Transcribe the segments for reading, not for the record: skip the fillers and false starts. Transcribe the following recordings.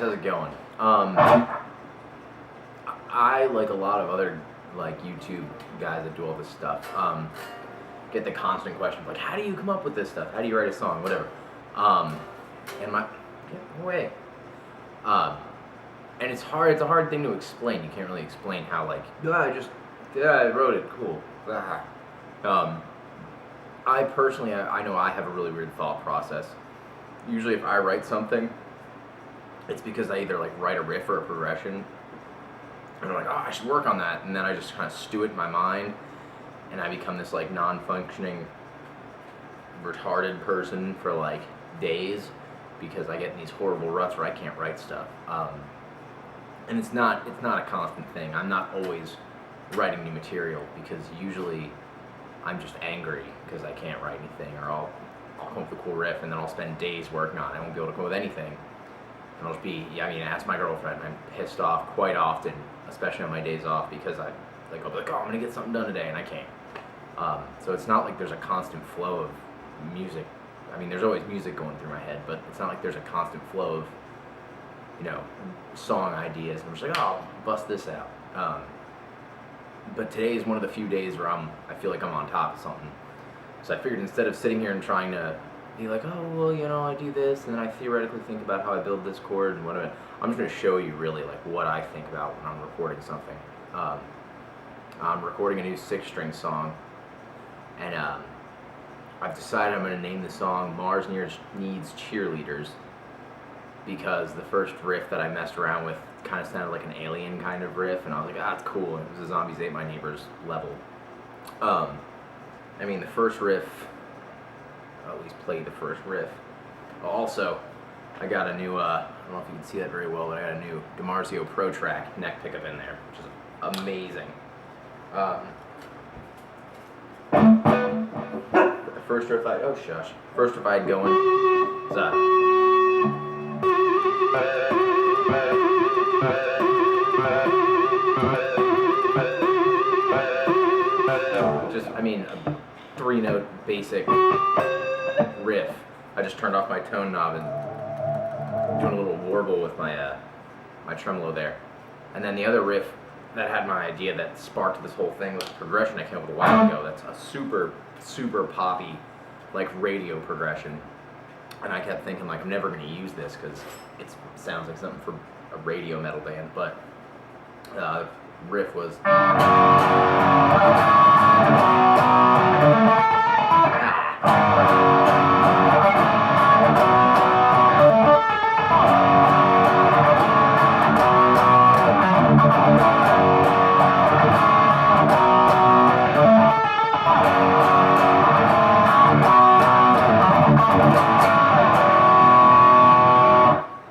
how's it going? I, like a lot of other like YouTube guys that do all this stuff, get the constant questions like, how do you come up with this stuff? How do you write a song? Whatever. And get away. And it's hard. It's a hard thing to explain. You can't really explain how like, I wrote it. Cool. I personally, I know I have a really weird thought process. Usually, if I write something, it's because I either like write a riff or a progression, and I'm like, oh, I should work on that, and then I just kind of stew it in my mind, and I become this like non-functioning, retarded person for like days because I get in these horrible ruts where I can't write stuff. And it's not a constant thing. I'm not always writing new material because usually I'm just angry because I can't write anything, or I'll come up with a cool riff and then I'll spend days working on it. I won't be able to come up with anything. And I'll just be, ask my girlfriend. I'm pissed off quite often, especially on my days off, because I'll be like, oh, I'm gonna get something done today, and I can't. So it's not like there's a constant flow of music. I mean, there's always music going through my head, but it's not like there's a constant flow of, song ideas. I'm just like, oh, I'll bust this out. But today is one of the few days where I feel like I'm on top of something. So I figured instead of sitting here and trying to be like, oh, well, I do this, and then I theoretically think about how I build this chord and whatever, I'm just going to show you really like what I think about when I'm recording something. I'm recording a new 6-string song, and I've decided I'm going to name the song Mars Needs Cheerleaders, because the first riff that I messed around with kind of sounded like an Alien kind of riff, and I was like, that's cool. And it was a Zombies Ate My Neighbors level. The first riff, I'll at least play the first riff. Also, I got a new, I don't know if you can see that very well, but I got a new DiMarzio Pro Track neck pickup in there, which is amazing. But the first riff first riff I had going is a 3-note basic riff. I just turned off my tone knob and doing a little warble with my my tremolo there. And then the other riff that had my idea that sparked this whole thing was a progression I came up with a while ago. That's a super, super poppy, like radio progression. And I kept thinking like I'm never going to use this because it sounds like something for a radio metal band. But riff was.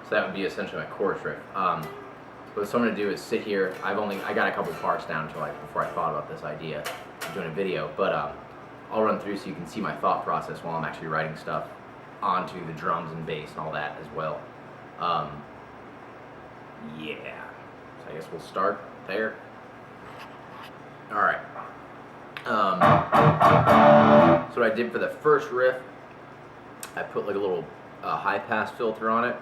So that would be essentially my chorus riff. But what I'm going to do is sit here. I got a couple parts down before I thought about this idea of doing a video, but I'll run through so you can see my thought process while I'm actually writing stuff onto the drums and bass and all that as well. Yeah. So I guess we'll start there. All right. So what I did for the first riff, I put like a little high pass filter on it.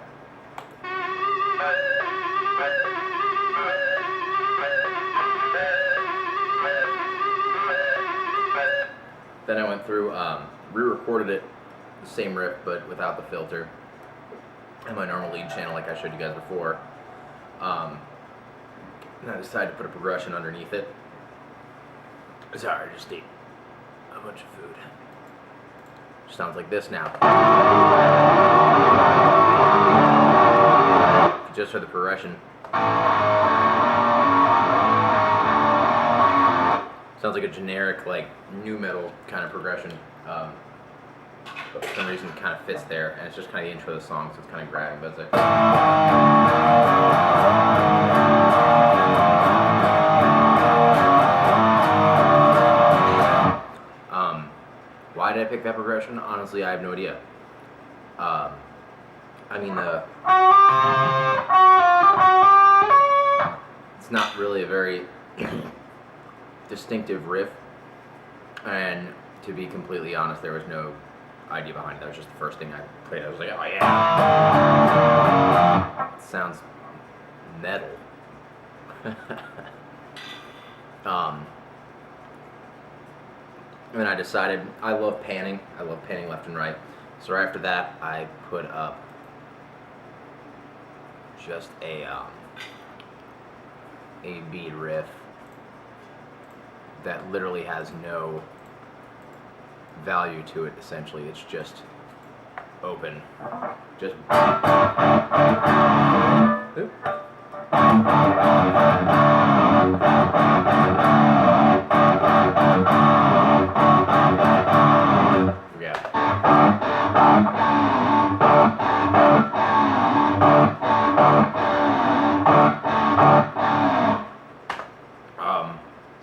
Then I went through, re-recorded it, the same riff, but without the filter, and my normal lead channel like I showed you guys before. And I decided to put a progression underneath it. Sorry, I just ate a bunch of food. Sounds like this now. Just for the progression. Sounds like a generic, like, nu metal kind of progression. But for some reason it kind of fits there, and it's just kind of the intro of the song, so it's kind of grabbing, but it's like... Why did I pick that progression? Honestly, I have no idea. It's not really a very distinctive riff, and to be completely honest, there was no idea behind it. That was just the first thing I played. I was like, oh yeah, it sounds metal. And then I decided I love panning. I love panning left and right. So right after that, I put up just a beat riff that literally has no value to it. Essentially, it's just open. Just. Oop.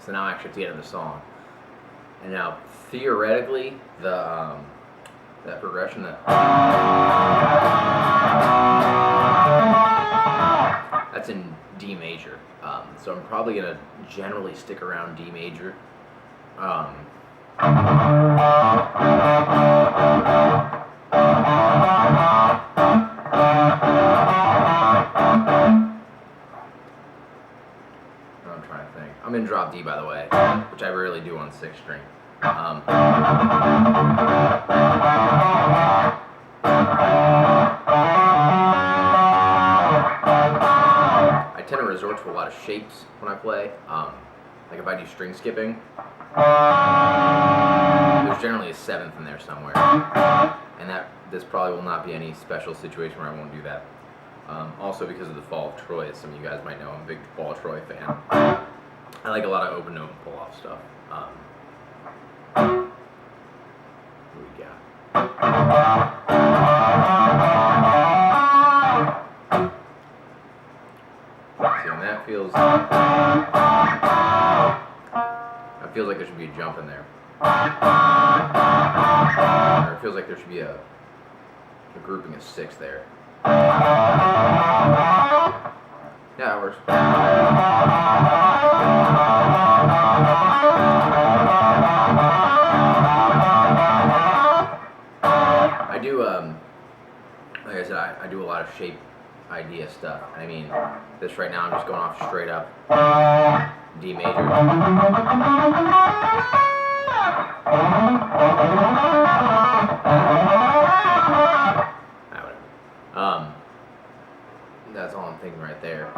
So now I actually have to get into the song. And now, theoretically, that progression that's in D major. So I'm probably gonna generally stick around D major. I'm trying to think. I'm in drop D, by the way, which I rarely do on 6th string. I tend to resort to a lot of shapes when I play. Like if I do string skipping, there's generally a 7th in there somewhere, and this probably will not be any special situation where I won't do that. Also because of the Fall of Troy, as some of you guys might know, I'm a big Fall of Troy fan. I like a lot of open note and pull off stuff. What we got? See, and that feels like there should be a jump in there. Or it feels like there should be a grouping of 6 there. Yeah, it works. I do, like I said, I do a lot of shape idea stuff. I mean, this right now I'm just going off straight up D major. That's all I'm thinking right there.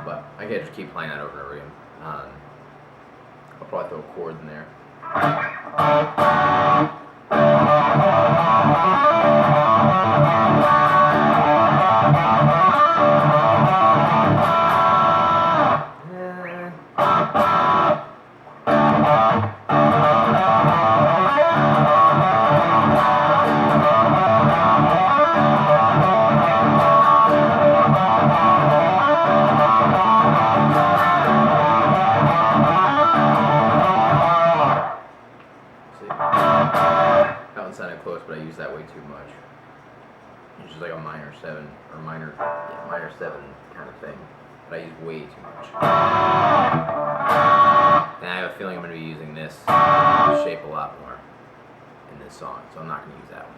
But I can't just keep playing that over and over again. I'll probably throw a chord in there. That one sounded close, but I used that way too much. It's just like a minor 7 or minor 7 kind of thing, but I use way too much. And I have a feeling I'm going to be using this shape a lot more in this song, so I'm not going to use that one.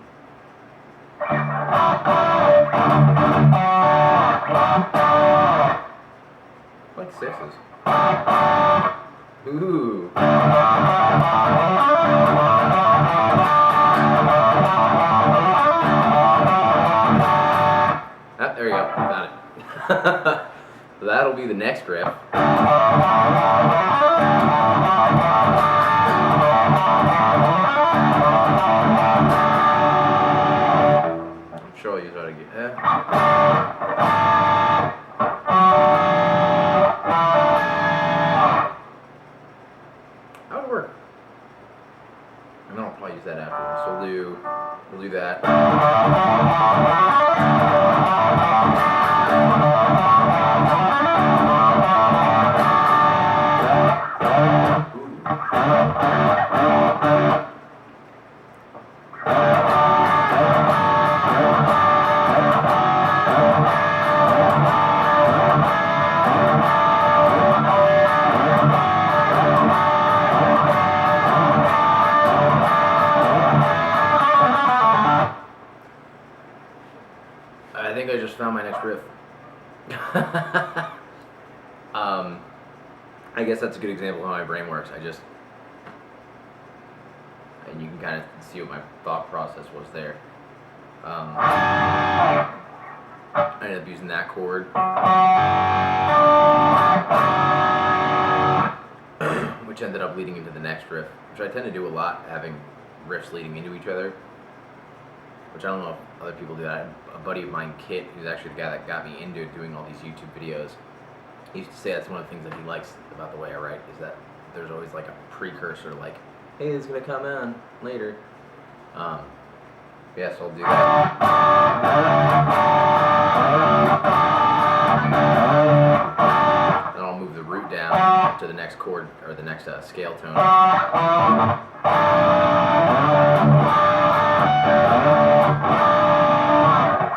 I like 6s. Ooh. There you go, got it. So that'll be the next riff. I'm sure I'll use that again. That would work. And then I'll probably use that afterwards. So we'll do that. I think I just found my next riff. I guess that's a good example of how my brain works. And you can kind of see what my thought process was there. I ended up using that chord, which ended up leading into the next riff, which I tend to do a lot, having riffs leading into each other, which I don't know if other people do that. A buddy of mine, Kit, who's actually the guy that got me into doing all these YouTube videos, he used to say that's one of the things that he likes about the way I write, is that there's always like a precursor, like, hey, it's gonna come on later. Yeah, so I'll do that. Then I'll move the root down to the next chord, or the next scale tone. Is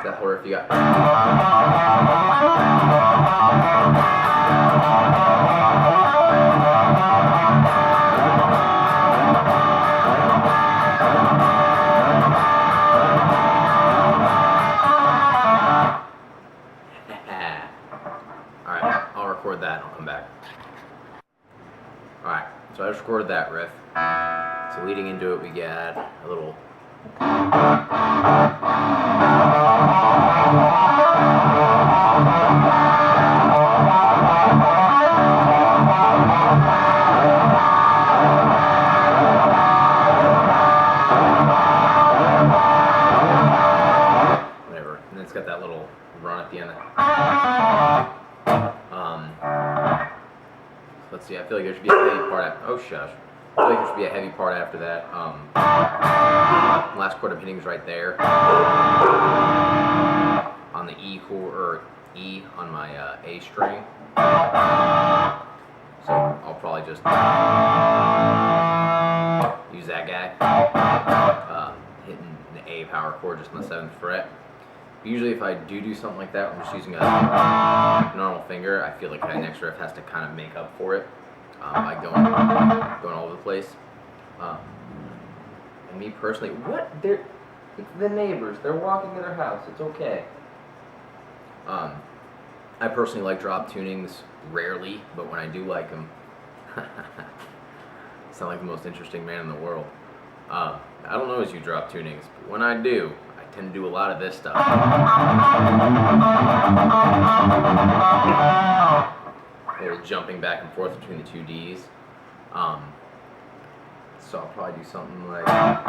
that whole riff you got? That and I'll come back. Alright, so I just recorded that riff. So leading into it we got a little whatever. And then it's got that little run at the end. Let's see, I feel like there should be a heavy part after, oh shush. I feel like there should be a heavy part after that. Last chord I'm hitting is right there. On the E chord, or E on my A string. So I'll probably just use that guy. Hitting the A power chord just on the 7th fret. Usually if I do something like that, I'm just using a normal finger, I feel like that next riff has to kind of make up for it by going all over the place. And me personally, it's the neighbors, they're walking to their house, it's okay. I personally like drop tunings rarely, but when I do like them, I sound like the most interesting man in the world. I don't always use drop tunings, but when I do, I tend to do a lot of this stuff. A little jumping back and forth between the two Ds. So I'll probably do something like... I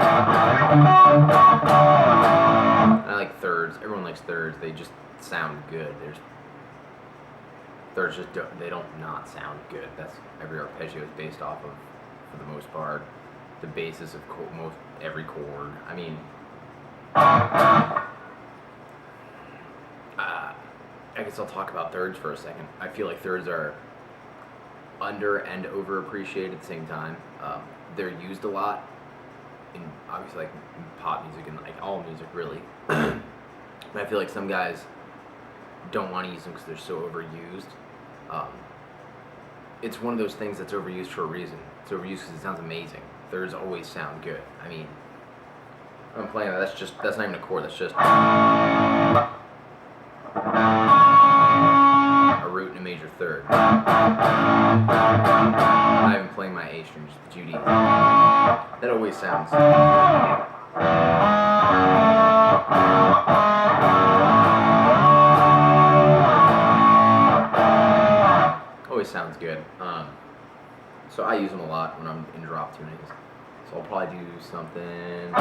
like thirds. Everyone likes thirds. They just sound good. Thirds just they don't not sound good. That's every arpeggio is based off of, for the most part, the basis of every chord. I mean, I guess I'll talk about thirds for a second. I feel like thirds are under and overappreciated at the same time. They're used a lot in, obviously, like pop music and like all music really. But I feel like some guys don't want to use them because they're so overused. It's one of those things that's overused for a reason. It's overused because it sounds amazing. Thirds always sound good. I mean, I'm playing that. That's not even a chord. That's just a root and a major third. I'm not even playing my A string, just the 2 Ds. That always sounds. Always sounds good. So I use them a lot when I'm in drop tunings. So I'll probably do something.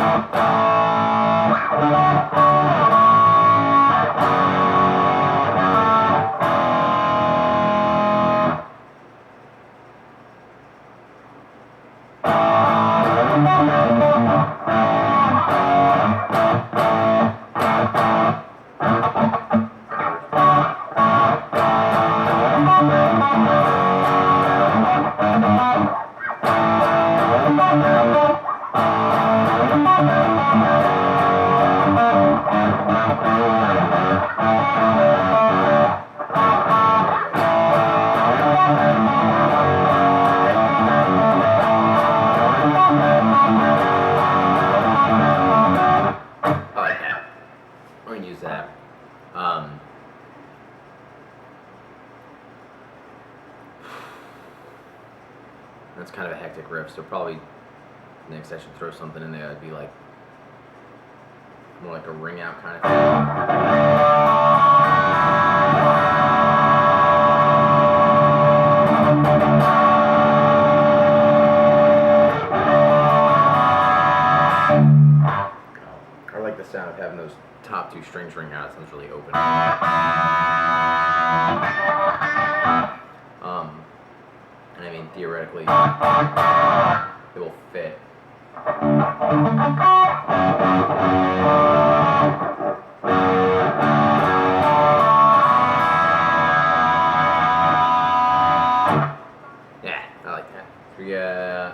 That's kind of a hectic riff, so probably next I should throw something in there that'd be like more like a ring out kind of thing. I like the sound of having those top two strings ring out. It sounds really open. And I mean, theoretically, it will fit. Yeah, I like that. Yeah.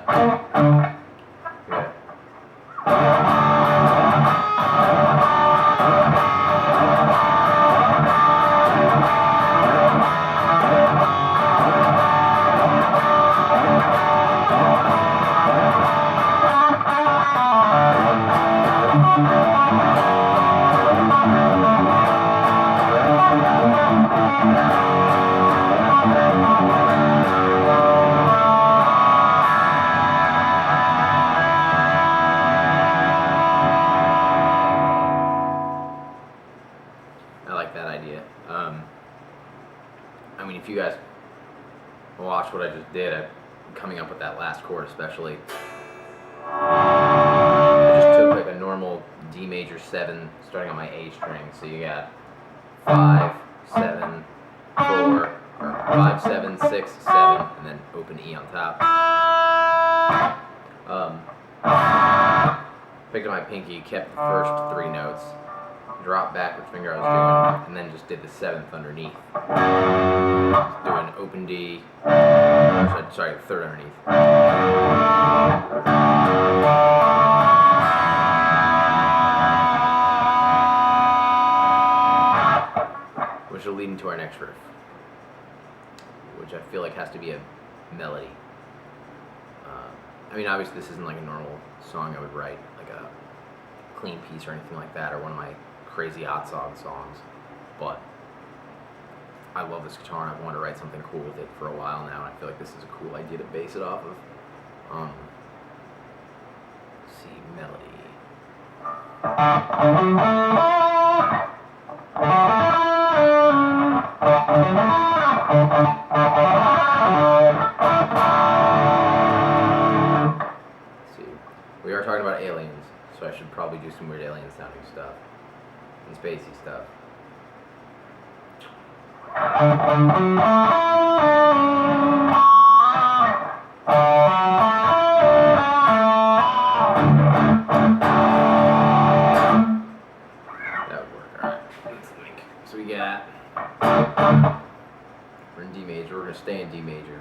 I like that idea. I mean, if you guys watch what I just did, I'm coming up with that last chord especially. I just took like a normal D major 7 starting on my A string. So you got 5, 7, 4, or 5, 7, 6, 7, and then open E on top. Picked up my pinky, kept the first 3 notes, dropped back which finger I was doing, and then just did the 7th underneath. Just doing open D, sorry, 3rd underneath. Which will lead into our next riff, which I feel like has to be a melody. I mean, obviously this isn't like a normal song I would write, like a clean piece or anything like that, or one of my crazy hot song songs, but I love this guitar and I've wanted to write something cool with it for a while now, and I feel like this is a cool idea to base it off of. Let's see, melody. We are talking about aliens, so I should probably do some weird alien sounding stuff and spacey stuff. That would work. Alright, let's think. So we got, we're in D major, we're going to stay in D major.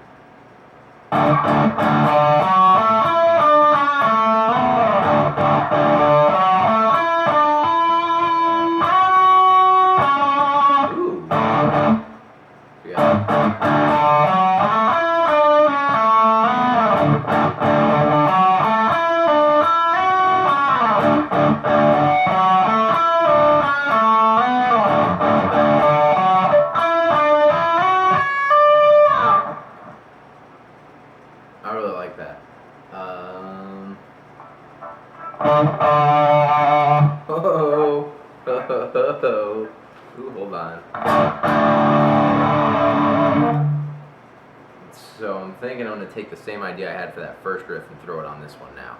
I really like that. Ooh, hold on. So I'm thinking I'm going to take the same idea I had for that first riff and throw it on this one now.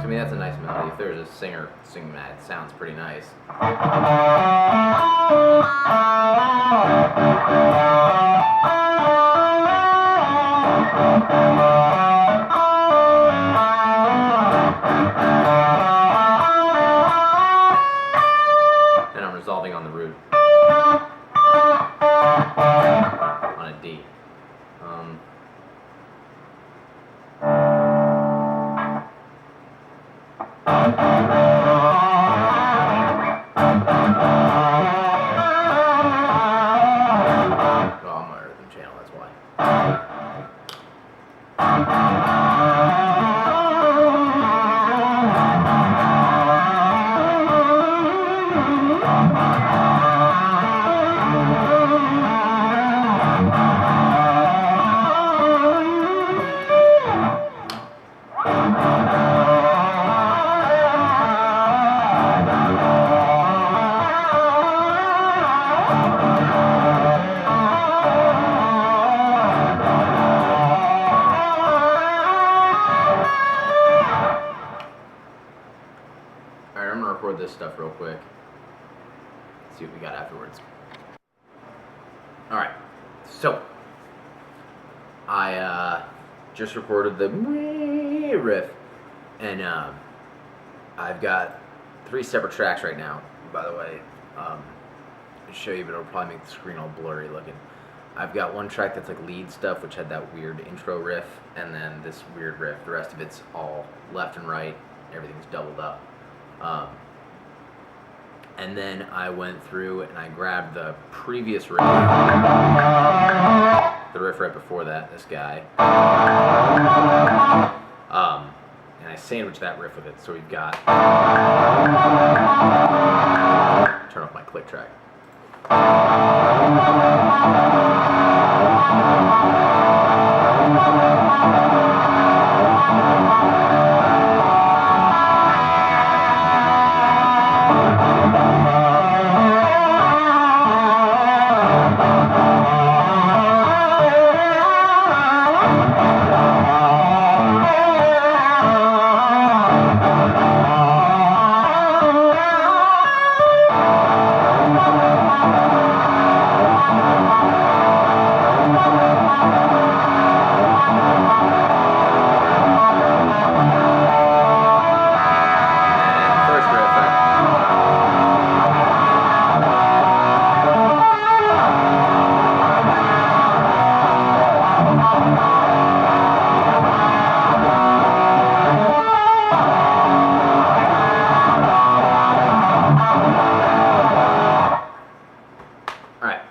To me that's a nice melody. If there's a singer singing that, it sounds pretty nice. And I'm resolving on the root. On a D. Oh, I'm on a rhythm channel, that's why. this stuff real quick. See what we got afterwards. Alright, so I just recorded the riff, and I've got 3 separate tracks right now. By the way, I'll show you, but it'll probably make the screen all blurry looking. I've got one track that's like lead stuff, which had that weird intro riff, and then this weird riff. The rest of it's all left and right. Everything's doubled up. And then I went through and I grabbed the previous riff, the riff right before that, this guy, and I sandwiched that riff with it. So we've got, turn off my click track.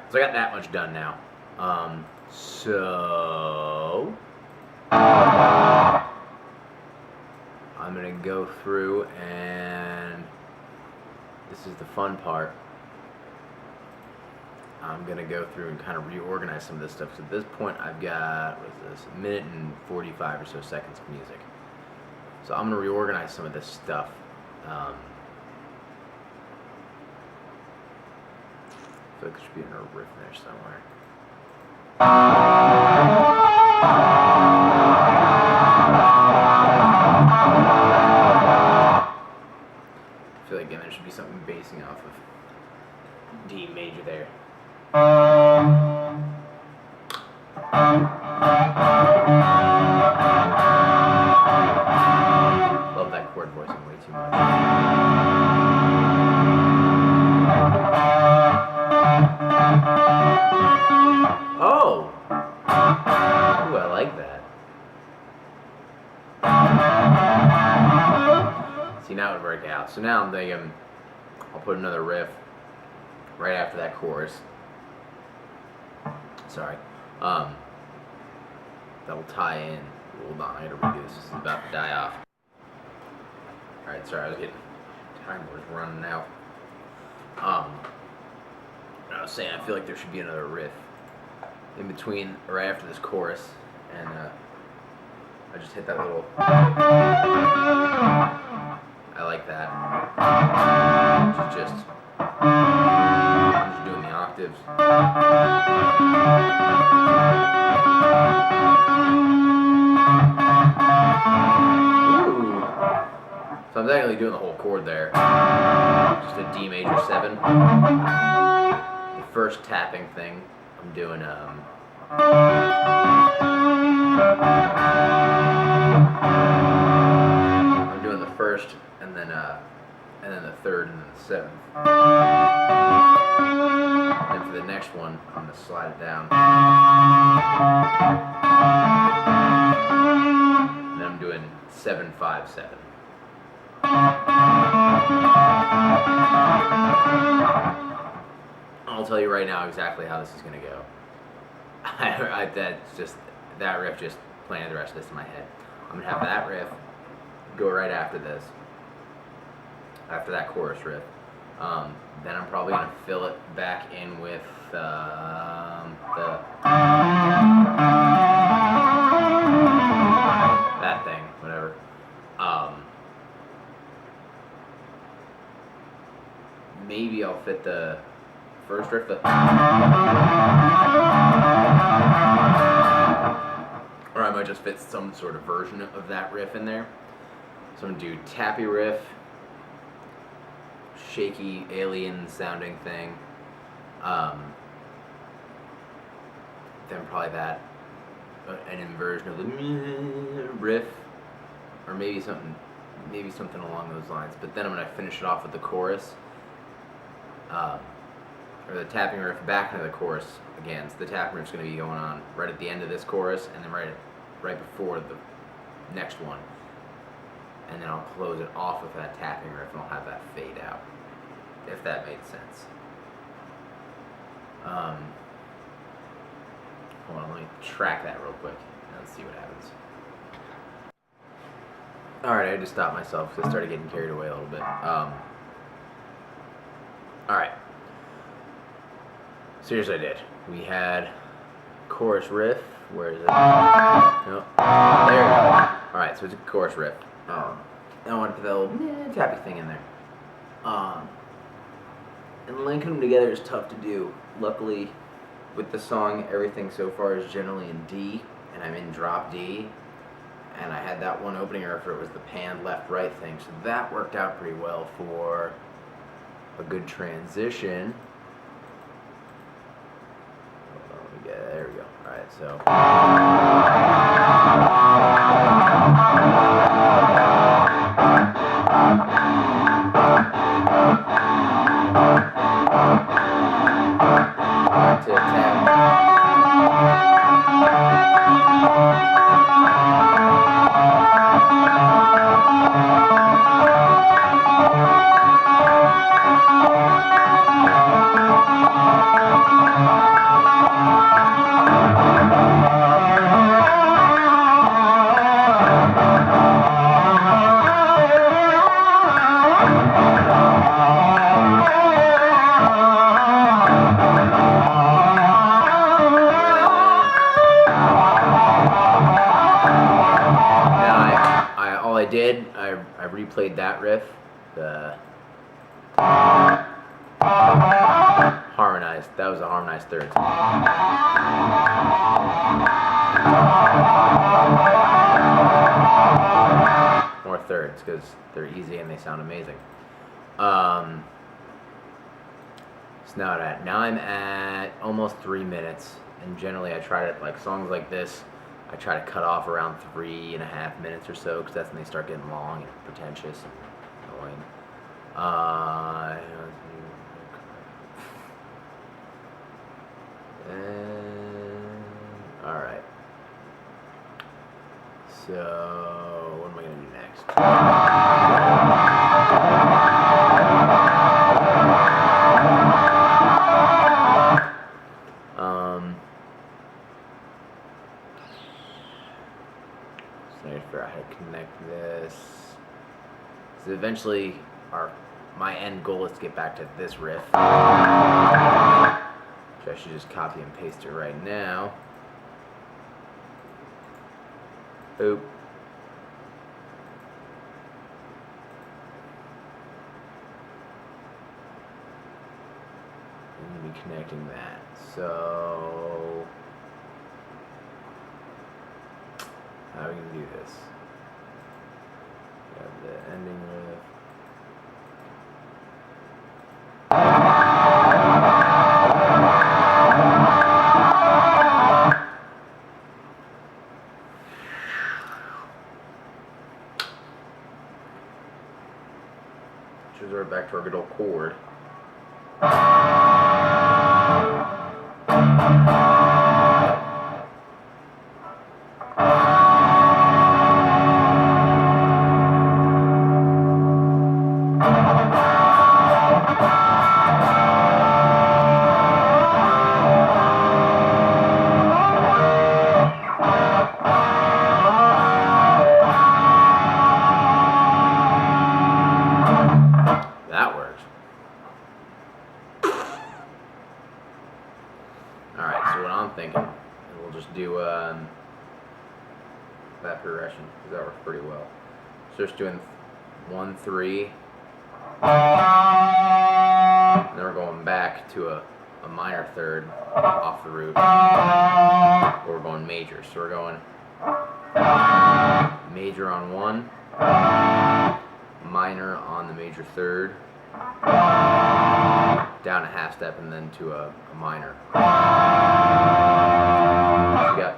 So I got that much done now. So I'm gonna go through, and this is the fun part. I'm gonna go through and kind of reorganize some of this stuff. So at this point, I've got, what is this, 1 minute and 45 or so seconds of music. So I'm gonna reorganize some of this stuff. I feel like there should be another riff in there somewhere. I feel like, again, there should be something basing off of D major there. Love that chord voicing way too much. Oh! Ooh, I like that. See, now it would work out. So now I'm thinking I'll put another riff right after that chorus. Sorry. That will tie in. Hold on, I gotta redo this. This is about to die off. Alright, sorry, I was getting time was running out. I was saying, I feel like there should be another riff in between, right after this chorus, and I just hit that little. I like that. Which is just, I'm just doing the octaves. Ooh. So I'm technically doing the whole chord there. Just a D major 7. The first tapping thing, I'm doing the first, and then the third, and then the 7th. And for the next one, I'm gonna slide it down. And then I'm doing 7, 5, 7. I'll tell you right now exactly how this is gonna go. That riff just planted the rest of this in my head. I'm gonna have that riff go right after this, after that chorus riff. Then I'm probably gonna fill it back in with that thing, whatever. Maybe I'll fit the first riff, or I might just fit some sort of version of that riff in there. So I'm gonna do tappy riff, shaky alien sounding thing. Then probably that, an inversion of the riff, or maybe something along those lines. But then I'm gonna finish it off with the chorus, or the tapping riff back into the chorus again. So the tapping riff's gonna be going on right at the end of this chorus, and then right before the next one, and then I'll close it off with that tapping riff, and I'll have that fade out, if that made sense. Hold on, let me track that real quick and see what happens. Alright, I just stopped myself because I started getting carried away a little bit. Alright. So here's what I did. We had chorus riff. Where is it? Nope. There we go. Alright, so it's a chorus riff. I want to put that little tappy thing in there. And linking them together is tough to do. Luckily, with the song, everything so far is generally in D, and I'm in drop D, and I had that one opening riff where it was the panned left-right thing, so that worked out pretty well for a good transition. Hold on, let me get it. There we go. Alright, so. To tap. I replayed that riff, the harmonized, that was a harmonized third. More thirds, because they're easy and they sound amazing. So now I'm at almost 3 minutes, and generally I try to, like songs like this, I try to cut off around 3.5 minutes or so, because that's when they start getting long and pretentious and annoying. Alright. So, what am I going to do next? So I need to figure out how to connect this. So eventually, my end goal is to get back to this riff. Which I should just copy and paste it right now. Oop. I'm going to be connecting that. So, how are we going to do this? We have the ending riff. Resort back to our good old chord. That works. Alright, so what I'm thinking, we'll just do that progression, because that works pretty well. So just doing 1, 3, and then we're going back to a minor third off the root, or we're going major. So we're going major on 1, minor on the major third, down a half step, and then to a minor. So you got.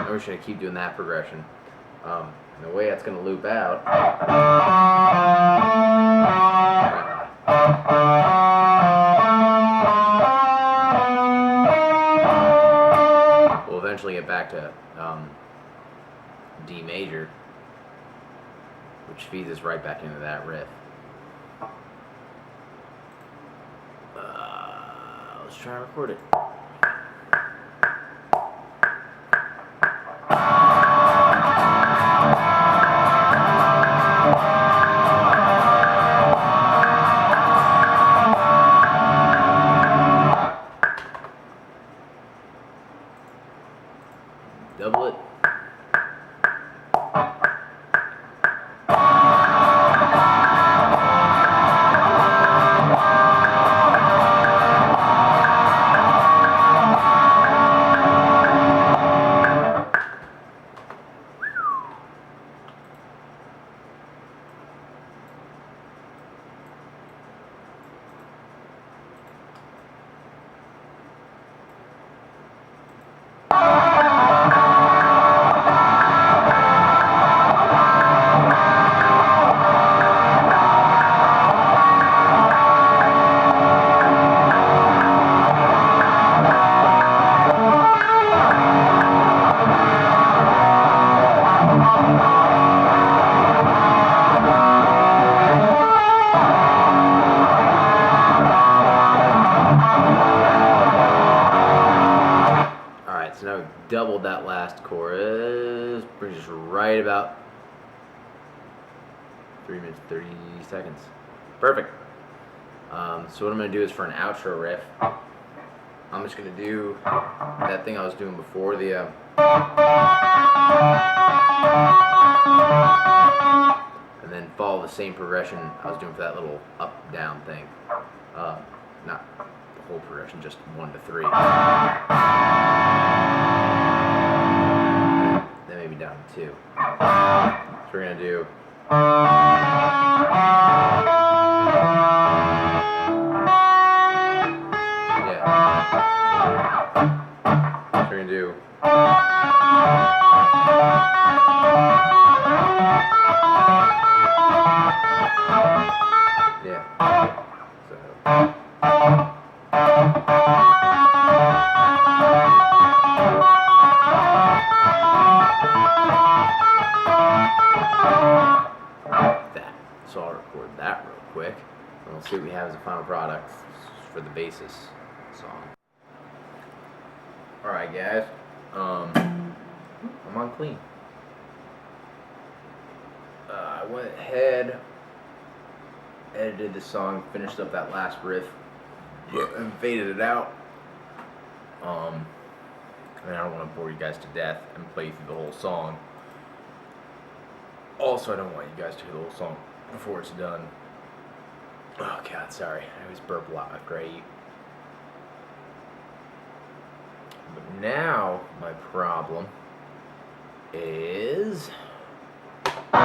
And we're just going to keep doing that progression. And the way that's going to loop out. We'll eventually get back to D major, which feeds us right back into that riff. Let's try and record it. Double it. So now we've doubled that last chorus, brings us right about 3 minutes 30 seconds. Perfect. So what I'm going to do is for an outro riff, I'm just going to do that thing I was doing before, the and then follow the same progression I was doing for that little up-down thing. Not the whole progression, just 1 to 3. Then maybe down to 2. So we're going to do. Yeah. So we're going to do. Yeah. So. That. So I'll record that real quick, and we'll see what we have as a final product for the basis song. Alright guys, I'm on clean. I went ahead, edited the song, finished up that last riff, and faded it out. And I don't want to bore you guys to death and play through the whole song. Also, I don't want you guys to hear the whole song before it's done. Oh God, sorry. I always burp a lot after I eat. But now, my problem is... I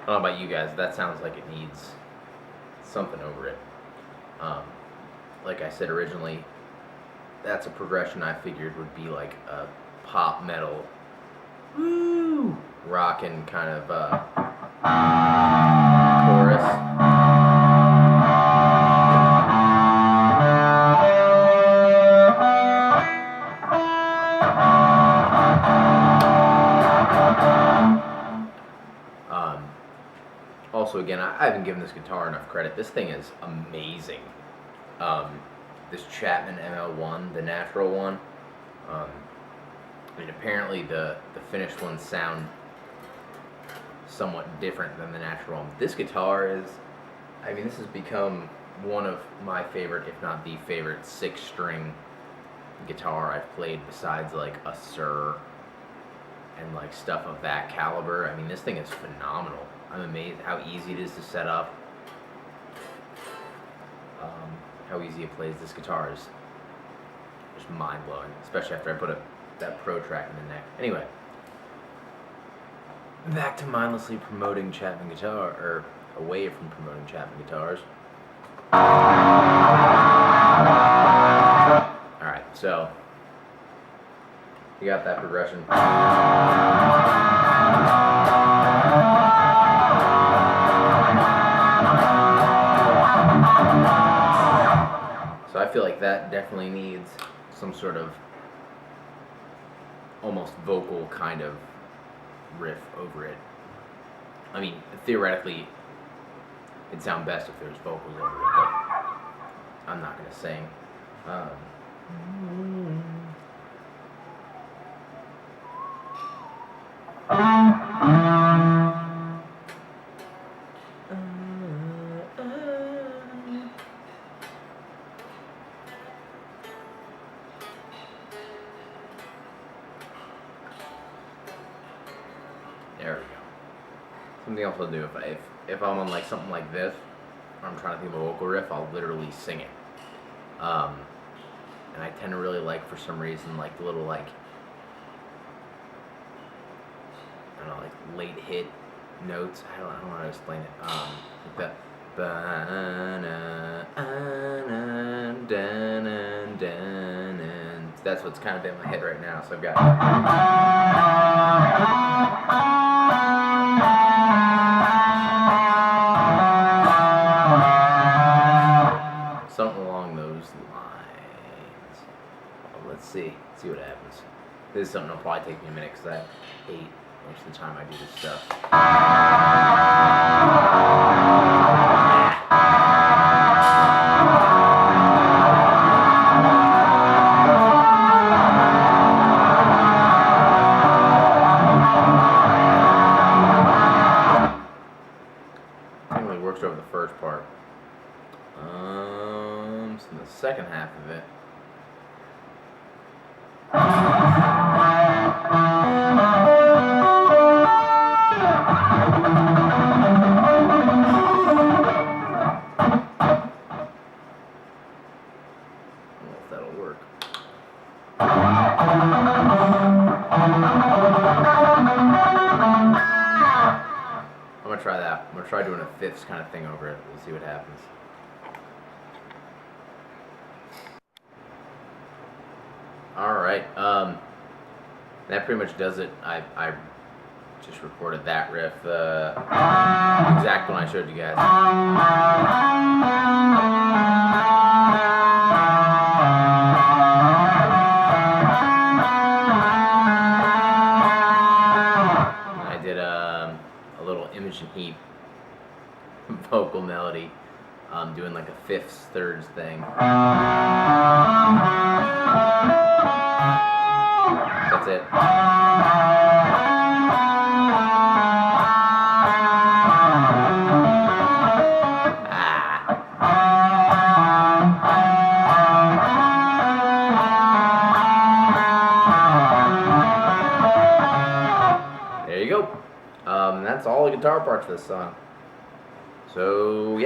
don't know about you guys, that sounds like it needs something over it. Like I said originally, that's a progression I figured would be like a pop metal, woo, rockin' kind of chorus. Also, again, I haven't given this guitar enough credit. This thing is amazing. This Chapman ML1, the natural one, and apparently the finished ones sound somewhat different than the natural one. This guitar is, I mean, this has become one of my favorite, if not the favorite, 6-string guitar I've played besides like a Sir and like stuff of that caliber. I mean, this thing is phenomenal. I'm amazed how easy it is to set up, how easy it plays. This guitar is just mind blowing, especially after I put that Pro track in the neck. Anyway, back to mindlessly promoting Chapman guitar, or away from promoting Chapman guitars. All right, so you got that progression. So I feel like that definitely needs some sort of almost vocal kind of riff over it. I mean, theoretically, it'd sound best if there's vocals over it, but I'm not gonna sing. There we go. Something else I'll do if I'm on like something like this, or I'm trying to think of a vocal riff, I'll literally sing it. And I tend to really like, for some reason, like the little like, I don't know, like late hit notes. I don't know how to explain it. Like the that's what's kind of in my head right now. So I've got something along those lines. Well, let's see what happens. This is something that'll probably take me a minute because I hate most of the time I do this stuff. It works over the first part. So the second half of it. That'll work. I'm gonna try that. I'm gonna try doing a fifths kind of thing over it. We'll see what happens. Alright, that pretty much does it. I just recorded that riff, the exact one I showed you guys. I did a little Imogen Heap vocal melody, doing like a fifths, thirds thing. That's it. There you go. That's all the guitar parts of this song. So, yeah.